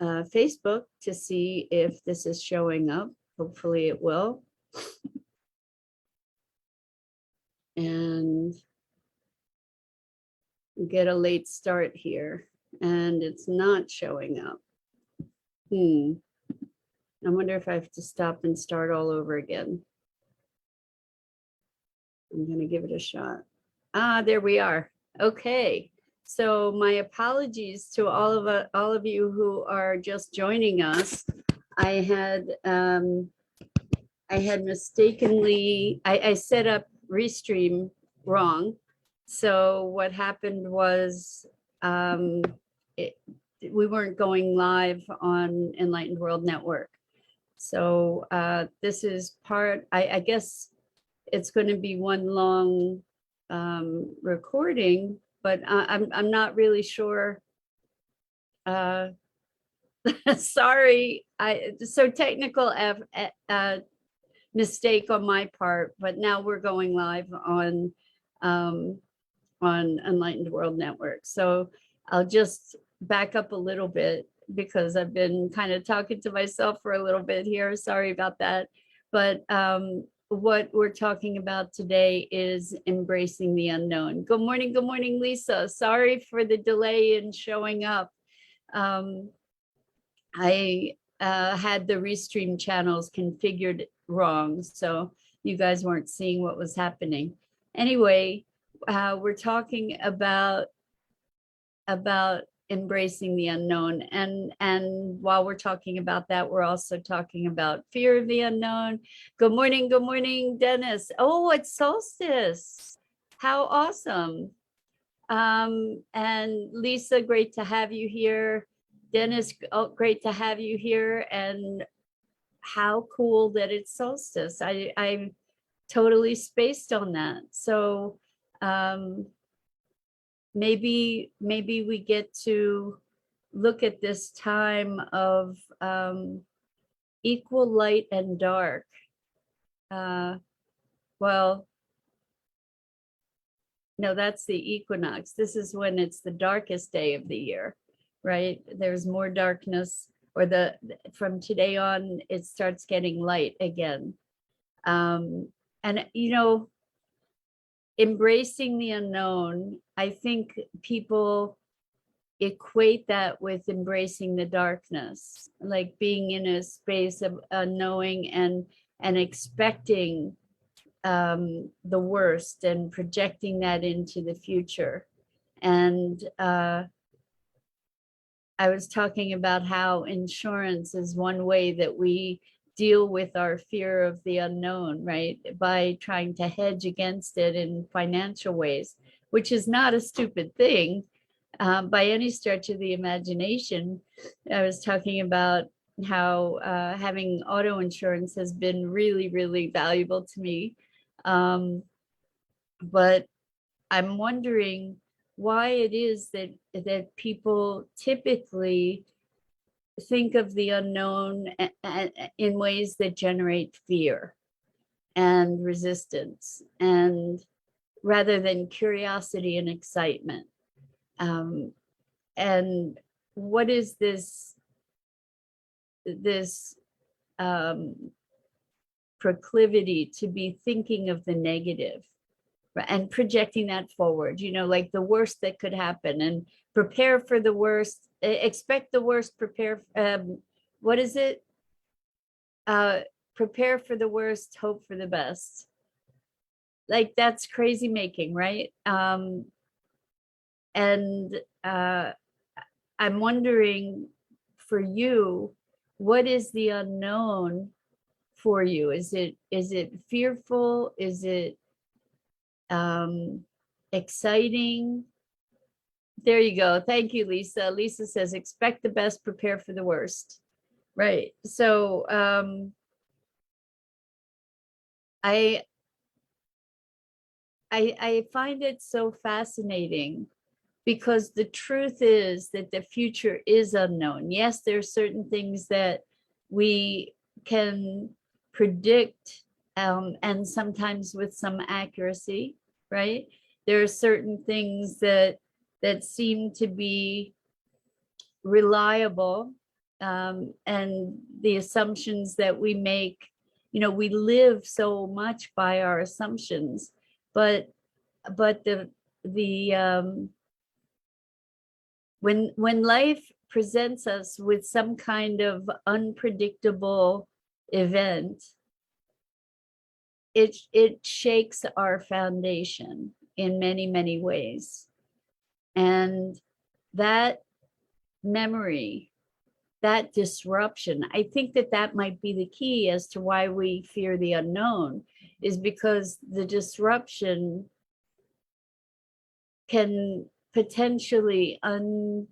Facebook to see if this is showing up. Hopefully it will. And get a late start here, and it's not showing up. I wonder if I have to stop and start all over again. I'm going to give it a shot. There we are. Okay. So my apologies to all of you who are just joining us. I had mistakenly, I set up Restream wrong. So what happened was we weren't going live on Enlightened World Network. So this is part, I guess it's going to be one long recording, but I'm not really sure. Sorry, so technical mistake on my part, but now we're going live on Enlightened World Network. So I'll just back up a little bit because I've been kind of talking to myself for a little bit here. Sorry about that. But what we're talking about today is embracing the unknown. Good morning, Lisa. Sorry for the delay in showing up. I had the Restream channels configured wrong, so you guys weren't seeing what was happening. Anyway, we're talking about embracing the unknown, and while we're talking about that, we're also talking about fear of the unknown. Good morning, Dennis. Oh, it's solstice. How awesome. And Lisa, great to have you here. Dennis, oh, great to have you here. And how cool that it's solstice. I'm totally spaced on that. So maybe we get to look at this time of equal light and dark. Well, no, that's the equinox. This is when it's the darkest day of the year, right? There's more darkness, or from today on, it starts getting light again. And, you know, embracing the unknown, I think people equate that with embracing the darkness, like being in a space of unknowing and expecting the worst and projecting that into the future. And I was talking about how insurance is one way that we deal with our fear of the unknown, right? By trying to hedge against it in financial ways, which is not a stupid thing by any stretch of the imagination. I was talking about how having auto insurance has been really, really valuable to me. But I'm wondering why it is that people typically think of the unknown in ways that generate fear and resistance, and rather than curiosity and excitement. And what is this proclivity to be thinking of the negative and projecting that forward, you know, like the worst that could happen, and prepare for the worst, expect the worst, prepare, what is it? Prepare for the worst, hope for the best. Like that's crazy making, right? And I'm wondering for you, what is the unknown for you? Is it fearful? Is it exciting? There you go. Thank you, Lisa. Lisa says, expect the best, prepare for the worst. Right. So I find it so fascinating, because the truth is that the future is unknown. Yes, there are certain things that we can predict, and sometimes with some accuracy, right? There are certain things that seem to be reliable, and the assumptions that we make. You know, we live so much by our assumptions, but the when life presents us with some kind of unpredictable event, it shakes our foundation in many ways. And that memory, that disruption, I think that that might be the key as to why we fear the unknown, is because the disruption can potentially unmoor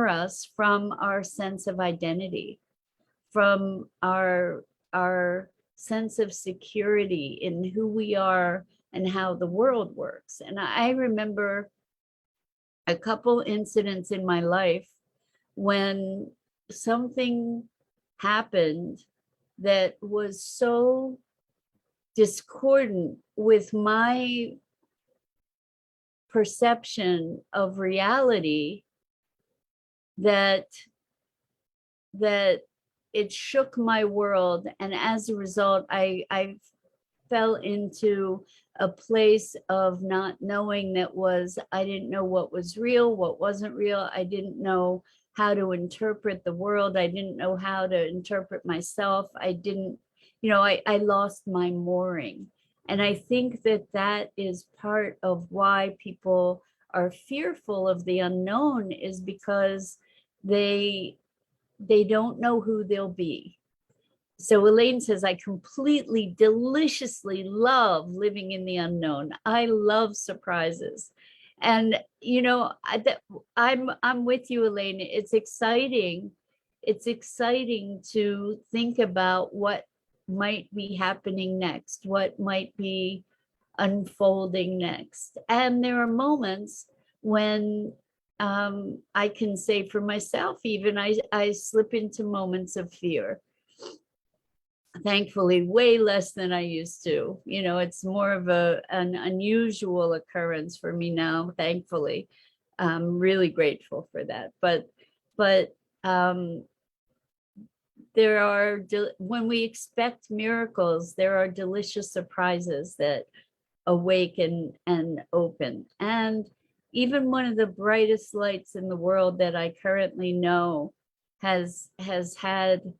us from our sense of identity, from our sense of security in who we are and how the world works. And I remember a couple incidents in my life when something happened that was so discordant with my perception of reality that it shook my world. And as a result, I fell into a place of not knowing. I didn't know what was real, what wasn't real. I didn't know how to interpret the world. I didn't know how to interpret myself. I didn't, I lost my mooring. And I think that that is part of why people are fearful of the unknown, is because they don't know who they'll be. So Elaine says, I completely, deliciously love living in the unknown. I love surprises. And, I'm with you, Elaine. It's exciting. It's exciting to think about what might be happening next, what might be unfolding next. And there are moments when I can say for myself, even I slip into moments of fear. Thankfully, way less than I used to. It's more of an unusual occurrence for me now, thankfully. I'm really grateful for that. But when we expect miracles, there are delicious surprises that awaken and open. And even one of the brightest lights in the world that I currently know has had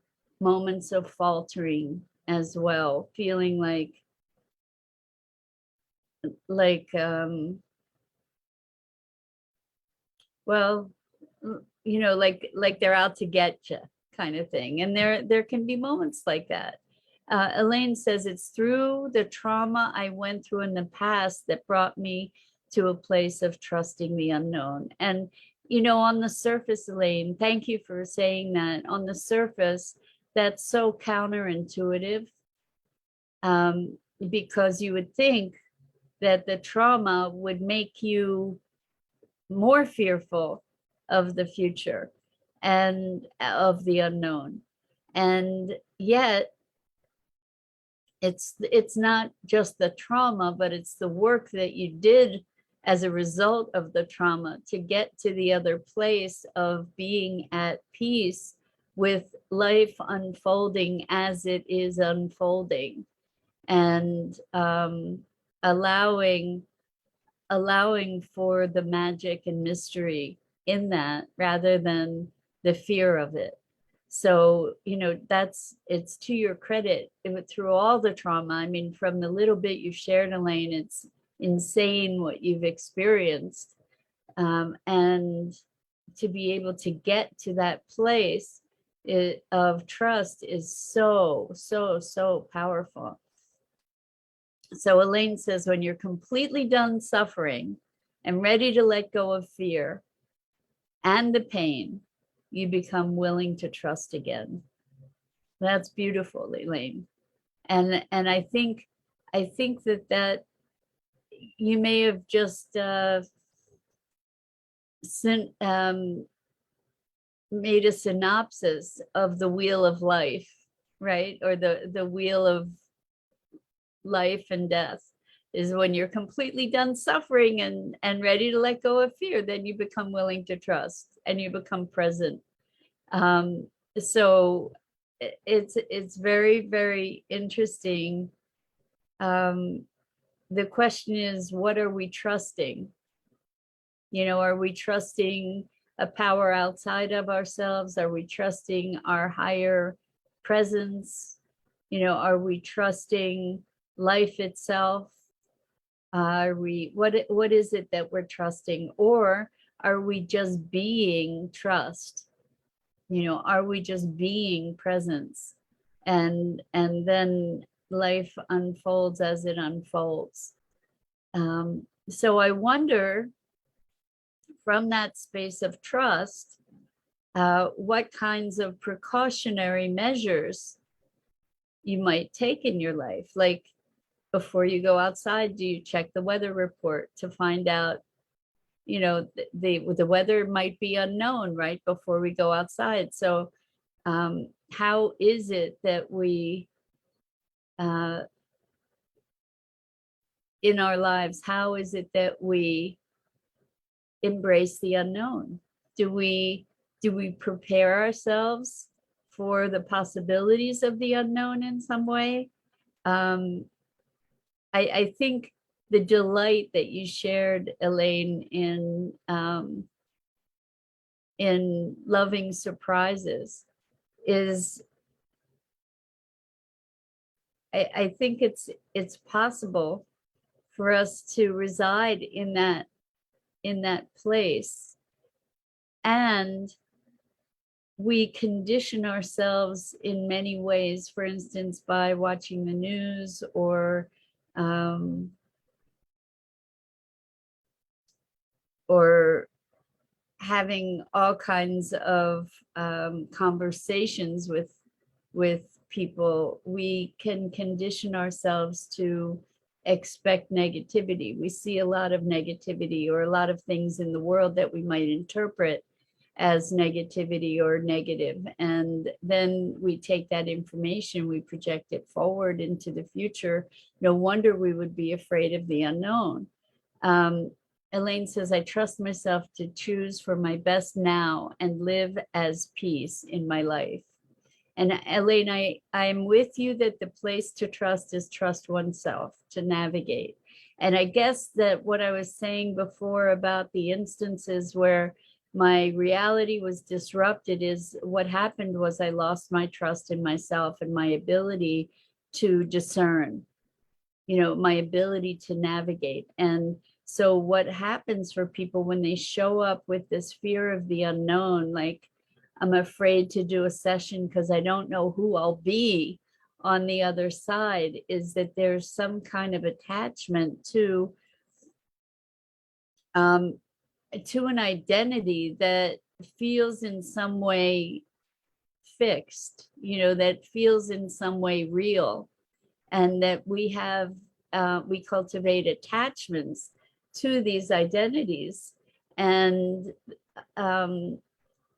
moments of faltering as well, feeling like well, like they're out to get you, kind of thing. And there can be moments like that. Elaine says, it's through the trauma I went through in the past that brought me to a place of trusting the unknown. And, on the surface, Elaine, thank you for saying that. On the surface, that's so counterintuitive, because you would think that the trauma would make you more fearful of the future and of the unknown. And yet, it's not just the trauma, but it's the work that you did as a result of the trauma to get to the other place of being at peace with life unfolding as it is unfolding, and allowing for the magic and mystery in that, rather than the fear of it. So, it's to your credit, through all the trauma. I mean, from the little bit you shared, Elaine, it's insane what you've experienced. And to be able to get to that place of trust is so powerful. So Elaine says, when you're completely done suffering and ready to let go of fear and the pain, you become willing to trust again. That's beautiful, Elaine. And I think that you may have just made a synopsis of the wheel of life, right? Or the wheel of life and death is when you're completely done suffering and ready to let go of fear, then you become willing to trust and you become present. Um, so it's very, very interesting. The question is, what are we trusting? Are we trusting a power outside of ourselves? Are we trusting our higher presence? Are we trusting life itself? What is it that we're trusting? Or are we just being trust? Are we just being presence? And then life unfolds as it unfolds. So I wonder, from that space of trust, what kinds of precautionary measures you might take in your life. Like, before you go outside, do you check the weather report to find out, the weather might be unknown right before we go outside. So how is it that we, in our lives, how is it that we embrace the unknown? Do we prepare ourselves for the possibilities of the unknown in some way? I think the delight that you shared, Elaine, in loving surprises is, I think it's possible for us to reside in that place, and we condition ourselves in many ways, for instance, by watching the news, or having all kinds of conversations with people. We can condition ourselves to expect negativity. We see a lot of negativity, or a lot of things in the world that we might interpret as negativity or negative. And then we take that information, we project it forward into the future. No wonder we would be afraid of the unknown. Elaine says, I trust myself to choose for my best now and live as peace in my life. And Elaine, I'm with you that the place to trust is trust oneself, to navigate. And I guess that what I was saying before about the instances where my reality was disrupted, is what happened was I lost my trust in myself and my ability to discern, my ability to navigate. And so what happens for people when they show up with this fear of the unknown, like, I'm afraid to do a session because I don't know who I'll be on the other side, is that there's some kind of attachment to an identity that feels in some way fixed, that feels in some way real, and that we cultivate attachments to these identities, and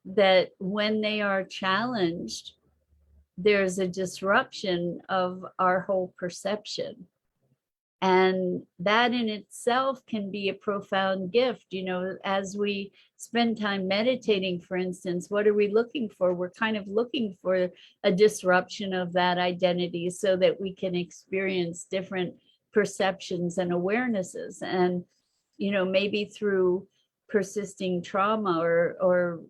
that when they are challenged, there's a disruption of our whole perception. And that in itself can be a profound gift. As we spend time meditating, for instance, what are we looking for? We're kind of looking for a disruption of that identity so that we can experience different perceptions and awarenesses. And, maybe through persisting trauma or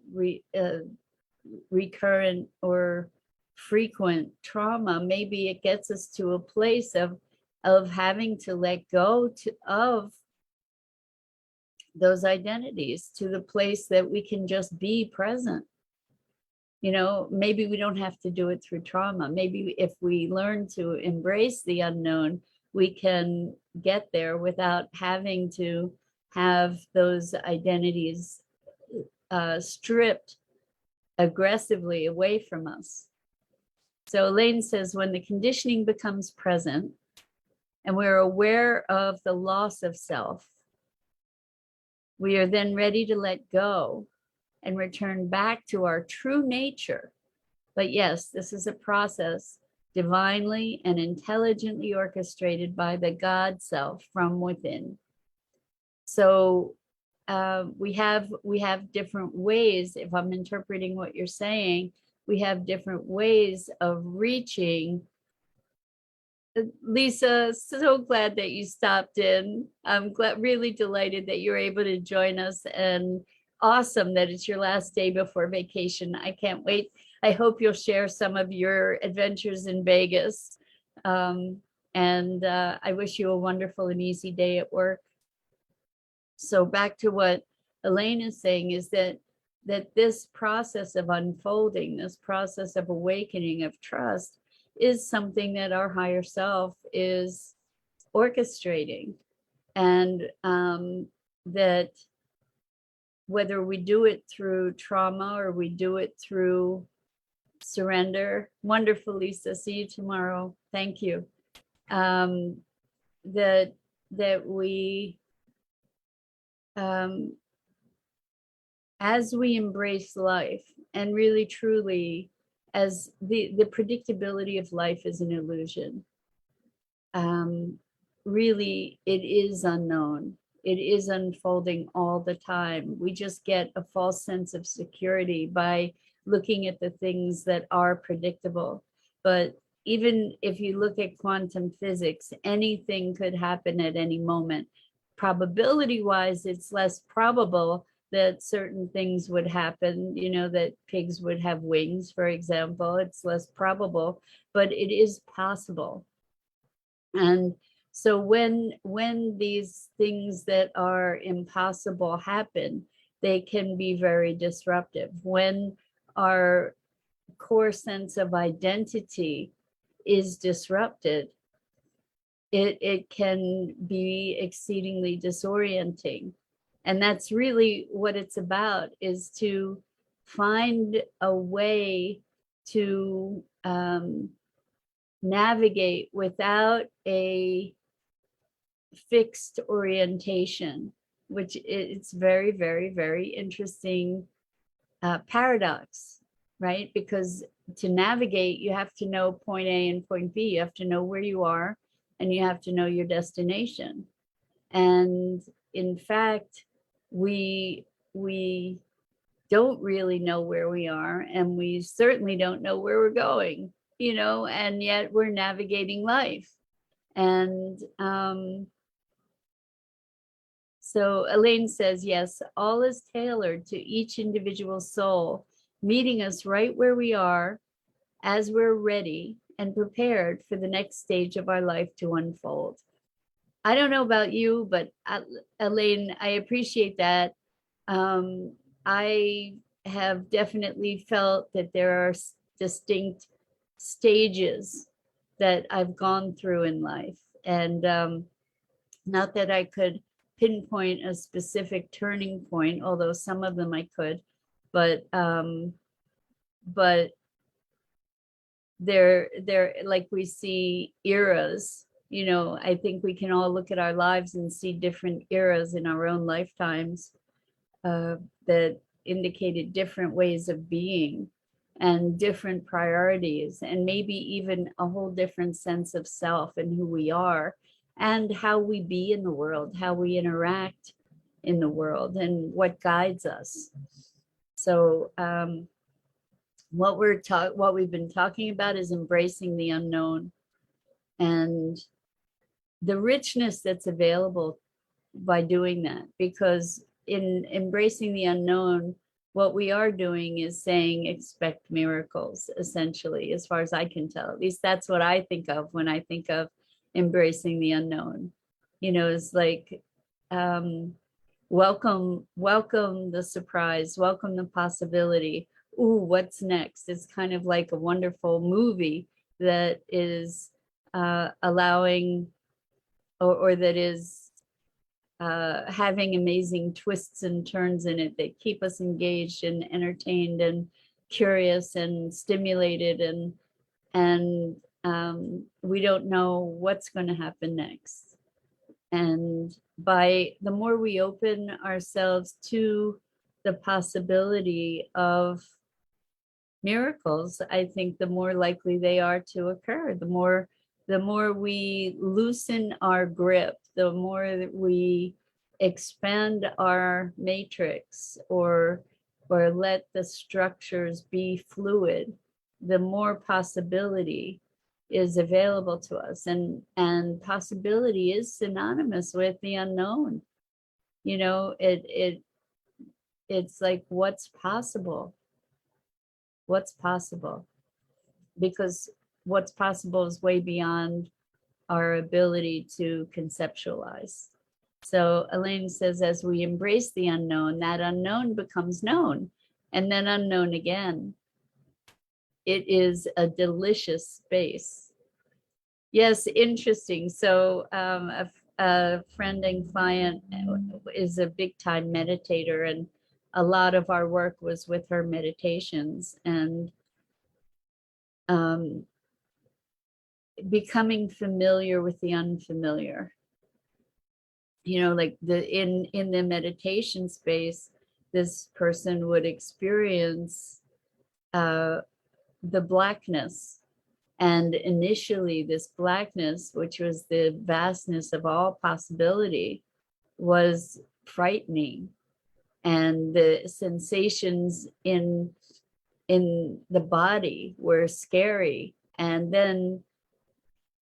recurrent or frequent trauma, maybe it gets us to a place of having to let go of those identities, to the place that we can just be present. Maybe we don't have to do it through trauma. Maybe if we learn to embrace the unknown, we can get there without having to have those identities stripped aggressively away from us. So Elaine says, when the conditioning becomes present and we're aware of the loss of self, we are then ready to let go and return back to our true nature. But yes, this is a process divinely and intelligently orchestrated by the God self from within. So we have different ways. If I'm interpreting what you're saying, we have different ways of reaching. Lisa, so glad that you stopped in. I'm really delighted that you're able to join us, and awesome that it's your last day before vacation. I can't wait. I hope you'll share some of your adventures in Vegas. And I wish you a wonderful and easy day at work. So back to what Elaine is saying is that this process of unfolding, this process of awakening, of trust, is something that our higher self is orchestrating. And that whether we do it through trauma or we do it through surrender. Wonderful, Lisa. See you tomorrow. Thank you. That we, as we embrace life, and really truly, as the predictability of life is an illusion. Really, it is unknown. It is unfolding all the time. We just get a false sense of security by looking at the things that are predictable. But even if you look at quantum physics, anything could happen at any moment. Probability-wise, it's less probable that certain things would happen, you know, that pigs would have wings, for example. It's less probable, but it is possible. And so when these things that are impossible happen, they can be very disruptive. When our core sense of identity is disrupted, it can be exceedingly disorienting. And that's really what it's about, is to find a way to navigate without a fixed orientation, which it's very, very, very interesting paradox, right? Because to navigate, you have to know point A and point B. You have to know where you are, and you have to know your destination. And in fact, we don't really know where we are, and we certainly don't know where we're going, you know, and yet we're navigating life. And so Elaine says, yes, all is tailored to each individual soul, meeting us right where we are as we're ready and prepared for the next stage of our life to unfold. I don't know about you, but Elaine, I appreciate that. I have definitely felt that there are distinct stages that I've gone through in life. And not that I could pinpoint a specific turning point, although some of them I could, but they're like, we see eras, you know. I think we can all look at our lives and see different eras in our own lifetimes that indicated different ways of being and different priorities, and maybe even a whole different sense of self and who we are and how we be in the world, how we interact in the world, and what guides us. So what we've been talking about is embracing the unknown and the richness that's available by doing that. Because in embracing the unknown, what we are doing is saying, expect miracles, essentially, as far as I can tell. At least that's what I think of when I think of embracing the unknown. You know, it's like, welcome the surprise, welcome the possibility. Ooh, what's next? It's kind of like a wonderful movie that is allowing, or that is having amazing twists and turns in it that keep us engaged and entertained and curious and stimulated, and we don't know what's going to happen next. And by the more we open ourselves to the possibility of miracles, I think the more likely they are to occur. The more we loosen our grip, the more that we expand our matrix, or let the structures be fluid, the more possibility is available to us. And possibility is synonymous with the unknown. You know, it's like, what's possible? What's possible? Because what's possible is way beyond our ability to conceptualize. So Elaine says, as we embrace the unknown, that unknown becomes known, and then unknown again. It is a delicious space. Yes, interesting. So a friend and client is a big time meditator, and a lot of our work was with her meditations, and becoming familiar with the unfamiliar. You know, like in the meditation space, this person would experience the blackness. And initially, this blackness, which was the vastness of all possibility, was frightening. And the sensations in the body were scary. And then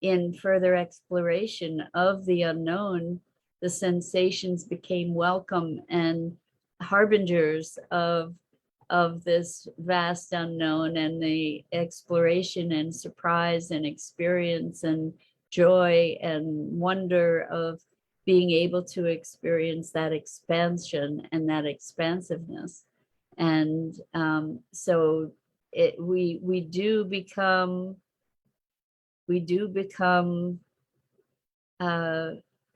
in further exploration of the unknown, the sensations became welcome and harbingers of this vast unknown, and the exploration and surprise and experience and joy and wonder of being able to experience that expansion and that expansiveness. And so we do become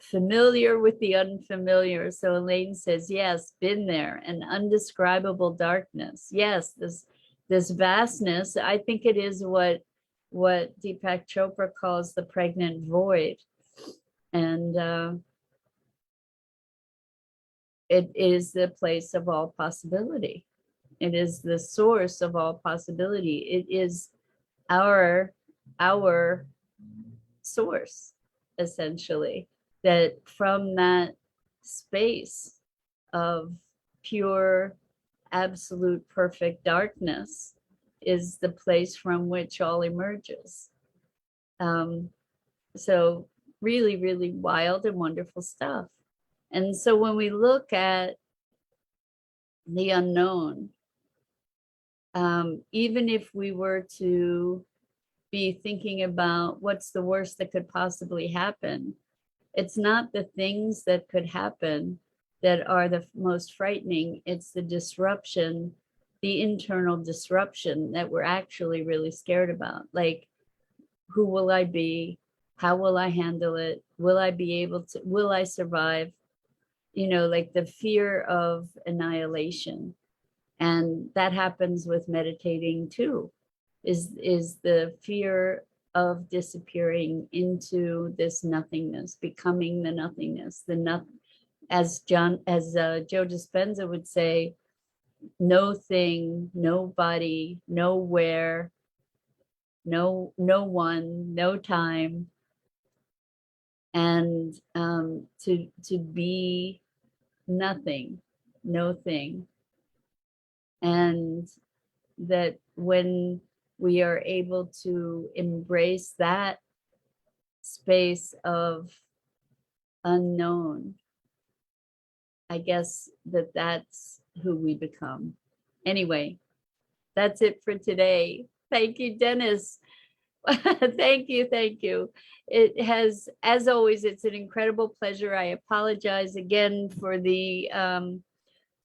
familiar with the unfamiliar. So Elaine says, yes, been there, an undescribable darkness. Yes, this vastness. I think it is what Deepak Chopra calls the pregnant void. And it is the place of all possibility. It is the source of all possibility. It is our source, essentially, that from that space of pure, absolute, perfect darkness is the place from which all emerges. So really, really wild and wonderful stuff. And so when we look at the unknown, even if we were to be thinking about what's the worst that could possibly happen, it's not the things that could happen that are the most frightening. It's the disruption, the internal disruption that we're actually really scared about. Like, who will I be? How will I handle it? Will I be able to, will I survive? You know, like the fear of annihilation. And that happens with meditating too, is the fear of disappearing into this nothingness, becoming the nothingness, the nothing. As Joe Dispenza would say, no thing, nobody, nowhere, no one, no time, and to be nothing, no thing. And that when we are able to embrace that space of unknown, I guess that's who we become. Anyway, that's it for today. Thank you, Dennis. Thank you. It has, as always, it's an incredible pleasure. I apologize again for the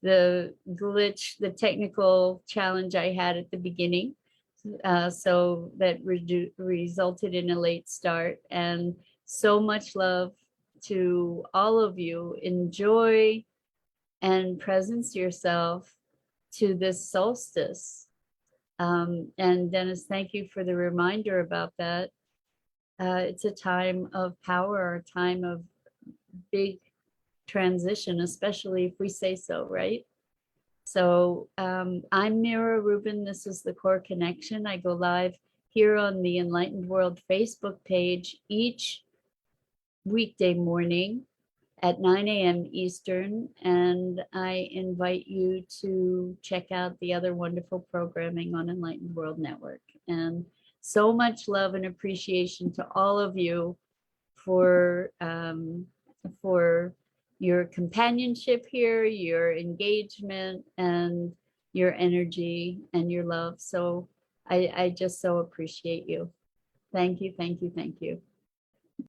glitch, the technical challenge I had at the beginning. So that resulted in a late start. And so much love to all of you. Enjoy and presence yourself to this solstice. And Dennis, thank you for the reminder about that. It's a time of power, a time of big transition, especially if we say so, right? So I'm Mira Rubin. This is the Core Connection. I go live here on the Enlightened World Facebook page each weekday morning at 9 a.m. Eastern. And I invite you to check out the other wonderful programming on Enlightened World Network. And so much love and appreciation to all of you for your companionship here, your engagement, and your energy and your love. So I just so appreciate you. Thank you, thank you, thank you.